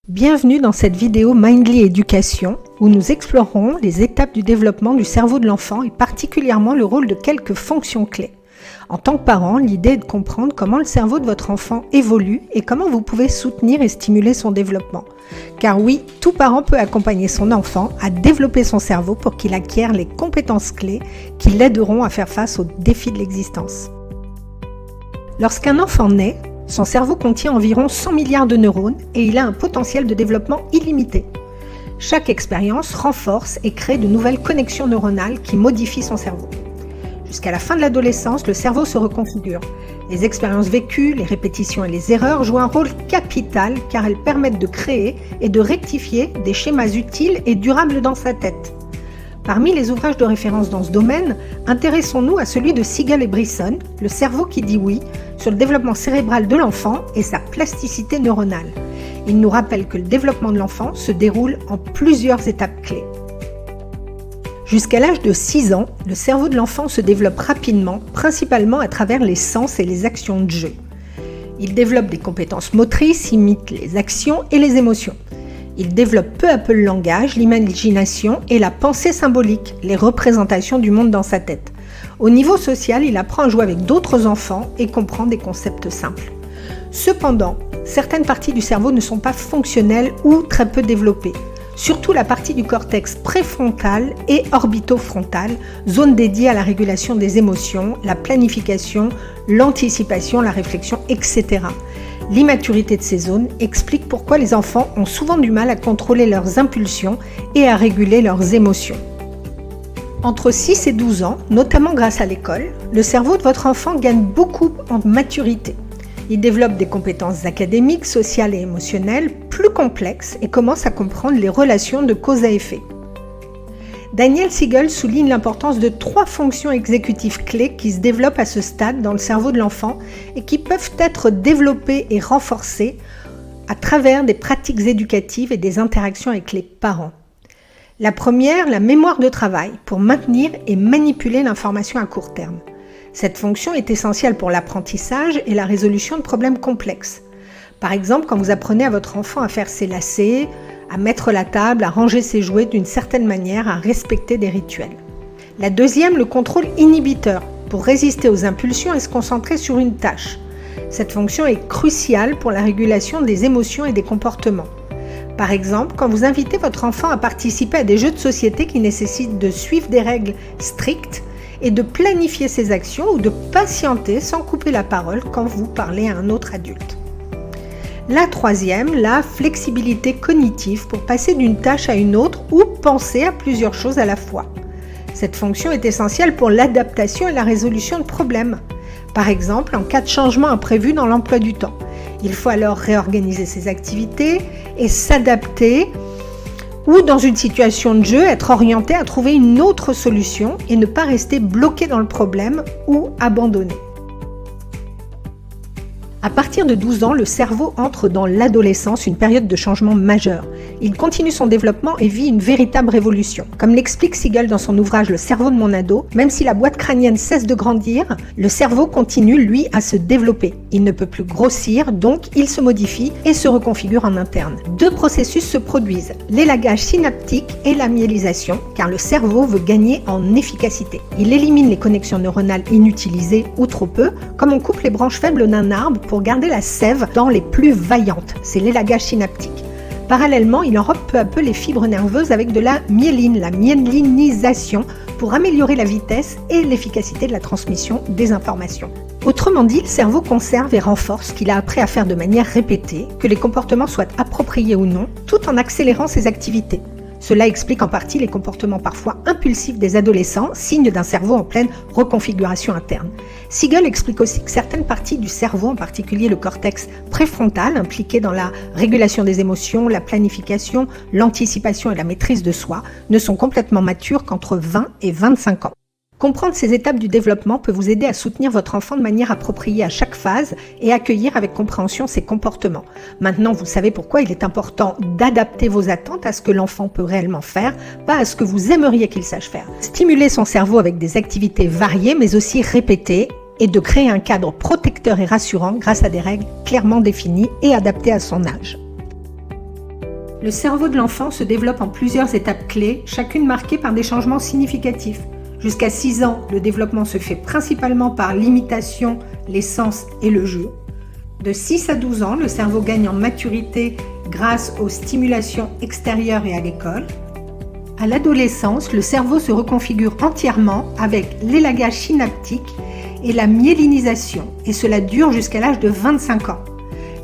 Bienvenue dans cette vidéo Mindly Éducation où nous explorerons les étapes du développement du cerveau de l'enfant et particulièrement le rôle de quelques fonctions clés. En tant que parent, l'idée est de comprendre comment le cerveau de votre enfant évolue et comment vous pouvez soutenir et stimuler son développement. Car oui, tout parent peut accompagner son enfant à développer son cerveau pour qu'il acquiert les compétences clés qui l'aideront à faire face aux défis de l'existence. Lorsqu'un enfant naît, son cerveau contient environ 100 milliards de neurones et il a un potentiel de développement illimité. Chaque expérience renforce et crée de nouvelles connexions neuronales qui modifient son cerveau. Jusqu'à la fin de l'adolescence, le cerveau se reconfigure. Les expériences vécues, les répétitions et les erreurs jouent un rôle capital car elles permettent de créer et de rectifier des schémas utiles et durables dans sa tête. Parmi les ouvrages de référence dans ce domaine, intéressons-nous à celui de Siegel et Brisson, Le cerveau qui dit oui, sur le développement cérébral de l'enfant et sa plasticité neuronale. Il nous rappelle que le développement de l'enfant se déroule en plusieurs étapes clés. Jusqu'à l'âge de 6 ans, le cerveau de l'enfant se développe rapidement, principalement à travers les sens et les actions de jeu. Il développe des compétences motrices, imite les actions et les émotions. Il développe peu à peu le langage, l'imagination et la pensée symbolique, les représentations du monde dans sa tête. Au niveau social, il apprend à jouer avec d'autres enfants et comprend des concepts simples. Cependant, certaines parties du cerveau ne sont pas fonctionnelles ou très peu développées. Surtout la partie du cortex préfrontal et orbitofrontal, zone dédiée à la régulation des émotions, la planification, l'anticipation, la réflexion, etc. L'immaturité de ces zones explique pourquoi les enfants ont souvent du mal à contrôler leurs impulsions et à réguler leurs émotions. Entre 6 et 12 ans, notamment grâce à l'école, le cerveau de votre enfant gagne beaucoup en maturité. Il développe des compétences académiques, sociales et émotionnelles plus complexes et commence à comprendre les relations de cause à effet. Daniel Siegel souligne l'importance de 3 fonctions exécutives clés qui se développent à ce stade dans le cerveau de l'enfant et qui peuvent être développées et renforcées à travers des pratiques éducatives et des interactions avec les parents. La première, la mémoire de travail, pour maintenir et manipuler l'information à court terme. Cette fonction est essentielle pour l'apprentissage et la résolution de problèmes complexes. Par exemple, quand vous apprenez à votre enfant à faire ses lacets, à mettre la table, à ranger ses jouets d'une certaine manière, à respecter des rituels. La deuxième, le contrôle inhibiteur, pour résister aux impulsions et se concentrer sur une tâche. Cette fonction est cruciale pour la régulation des émotions et des comportements. Par exemple, quand vous invitez votre enfant à participer à des jeux de société qui nécessitent de suivre des règles strictes et de planifier ses actions ou de patienter sans couper la parole quand vous parlez à un autre adulte. La troisième, la flexibilité cognitive pour passer d'une tâche à une autre ou penser à plusieurs choses à la fois. Cette fonction est essentielle pour l'adaptation et la résolution de problèmes. Par exemple, en cas de changement imprévu dans l'emploi du temps. Il faut alors réorganiser ses activités et s'adapter ou dans une situation de jeu, être orienté à trouver une autre solution et ne pas rester bloqué dans le problème ou abandonné. À partir de 12 ans, le cerveau entre dans l'adolescence, une période de changement majeur. Il continue son développement et vit une véritable révolution. Comme l'explique Siegel dans son ouvrage Le cerveau de mon ado, même si la boîte crânienne cesse de grandir, le cerveau continue, lui, à se développer. Il ne peut plus grossir, donc il se modifie et se reconfigure en interne. 2 processus se produisent, l'élagage synaptique et la myélisation, car le cerveau veut gagner en efficacité. Il élimine les connexions neuronales inutilisées ou trop peu, comme on coupe les branches faibles d'un arbre pour garder la sève dans les plus vaillantes. C'est l'élagage synaptique. Parallèlement, il enrobe peu à peu les fibres nerveuses avec de la myéline, la myélinisation, pour améliorer la vitesse et l'efficacité de la transmission des informations. Autrement dit, le cerveau conserve et renforce ce qu'il a appris à faire de manière répétée, que les comportements soient appropriés ou non, tout en accélérant ses activités. Cela explique en partie les comportements parfois impulsifs des adolescents, signe d'un cerveau en pleine reconfiguration interne. Siegel explique aussi que certaines parties du cerveau, en particulier le cortex préfrontal, impliqué dans la régulation des émotions, la planification, l'anticipation et la maîtrise de soi, ne sont complètement matures qu'entre 20 et 25 ans. Comprendre ces étapes du développement peut vous aider à soutenir votre enfant de manière appropriée à chaque phase et accueillir avec compréhension ses comportements. Maintenant, vous savez pourquoi il est important d'adapter vos attentes à ce que l'enfant peut réellement faire, pas à ce que vous aimeriez qu'il sache faire. Stimuler son cerveau avec des activités variées mais aussi répétées et de créer un cadre protecteur et rassurant grâce à des règles clairement définies et adaptées à son âge. Le cerveau de l'enfant se développe en plusieurs étapes clés, chacune marquée par des changements significatifs. Jusqu'à 6 ans, le développement se fait principalement par l'imitation, les sens et le jeu. De 6 à 12 ans, le cerveau gagne en maturité grâce aux stimulations extérieures et à l'école. À l'adolescence, le cerveau se reconfigure entièrement avec l'élagage synaptique et la myélinisation, et cela dure jusqu'à l'âge de 25 ans.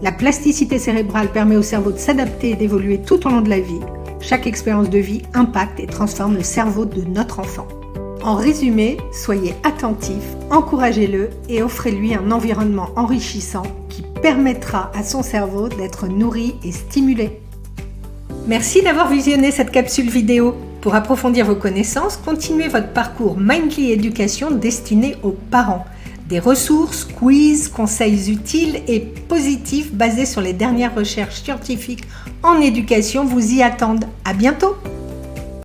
La plasticité cérébrale permet au cerveau de s'adapter et d'évoluer tout au long de la vie. Chaque expérience de vie impacte et transforme le cerveau de notre enfant. En résumé, soyez attentifs, encouragez-le et offrez-lui un environnement enrichissant qui permettra à son cerveau d'être nourri et stimulé. Merci d'avoir visionné cette capsule vidéo. Pour approfondir vos connaissances, continuez votre parcours Mindly Éducation destiné aux parents. Des ressources, quiz, conseils utiles et positifs basés sur les dernières recherches scientifiques en éducation vous y attendent. À bientôt!